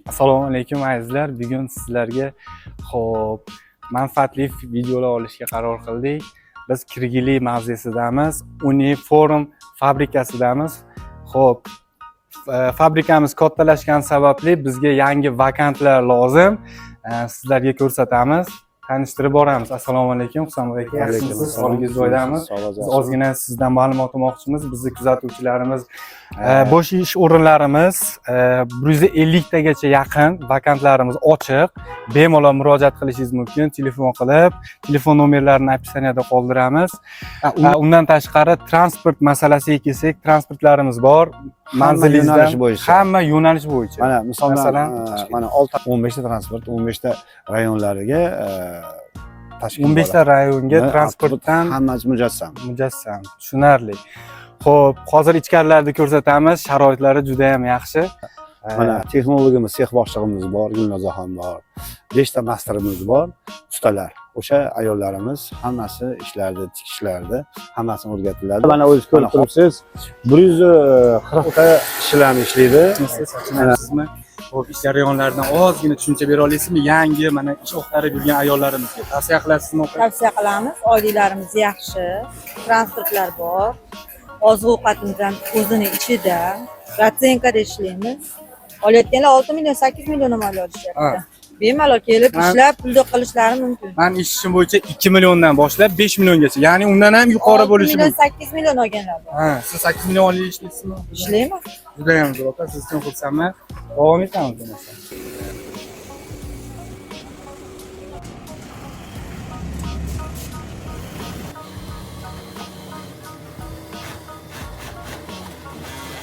Assalomu alaykum azizlar. Bugun sizlarga manfaatli videolar olishga qaror qildik. Biz Kirgili mavzesidamiz, Uniform fabrikasidamiz. Fabrikamiz kattalashgani sababli bizga yangi vakantlar lozim. Sizlarga ko'rsatamiz. Tanishtirib boramiz. Assalomu alaykum, Husanbek aka. Yaxshimisiz? Sog'ligingiz joyidami? Biz ozgina sizdan ma'lumot olmoqchimiz. Bizni kuzatuvchilarimiz bo'sh ish o'rinlarimiz 150 tagacha yaqin vakantlarimiz ochiq. Bemalol murojaat qilishingiz mumkin. Telefon qilib, telefon nomerlarini opsiyaniyada qoldiramiz. Undan tashqari transport masalasiga kelsak, transportlarimiz bor. Manzilingizdan hamma yo'nalish bo'yicha. Mana masalan, mana 15 ta transport, 15 ta rayonlariga tashkil 15 ta rayonga transportdan hammasi mujassam. Mujassam, tushunarli. Xo'p, hozir ichkarilarni ko'rsatamiz. Sharoitlari juda ham yaxshi. Mana texnologimiz, sex boshlig'imiz bor, Gulnozaxon bor. 5 ta masterimiz bor, ustalar. O'sha ayollarimiz hammasi ishlardi, tikishlardi, hammasini o'rgatiladi. Mana o'zingiz ko'rib turibsiz, 140 ta kishilarni ishlaydi. Sizmi? Xo'p, ish jarayonlaridan ozgina tushuncha bera olasizmi? Yangi mana ish o'qtarib yurgan ayollarimizga tavsiya qilasizmi? Tavsiya qilamiz. Oyliklarimiz yaxshi, transportlar bor. Oziq-ovqatimiz ham o'zini ichida, ratsenkada ishlaymiz. Olayotganlar 6 million, 8 million moliya olishyapti. Bemalol kelib ishlab, pulda qilishlari mumkin. Men eshitishim bo'yicha 2 milliondan boshlab 5 milliongacha, ya'ni undan ham yuqori bo'lishi mumkin. 8 million olganlar bor. Ha, siz 8 million olib ishlaysizmi? Ishlayman. Juda ham zo'r aka, siz uchun xursandman. Davom etamiz bo'lmasa.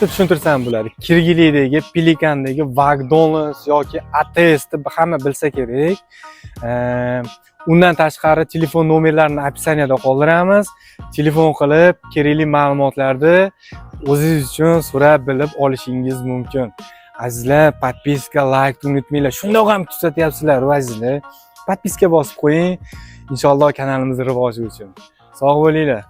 Tushuntirsam bo'ladi. Kirgilidagi, Pelikandagi Vagdonus yoki ATS'ni hamma bilsa kerak. Undan tashqari telefon nomerlarini opsiyaniyada qoldiramiz. Telefon qilib, kerakli ma'lumotlarni o'zingiz uchun so'rab bilib olishingiz mumkin. Azizlar, podpiska, like unutmanglar. Shundoq ham kuzatyapsizlar, azizlar. Podpiska bosib qo'ying. Inshaalloh kanalimiz rivoji uchun. Sog' bo'linglar.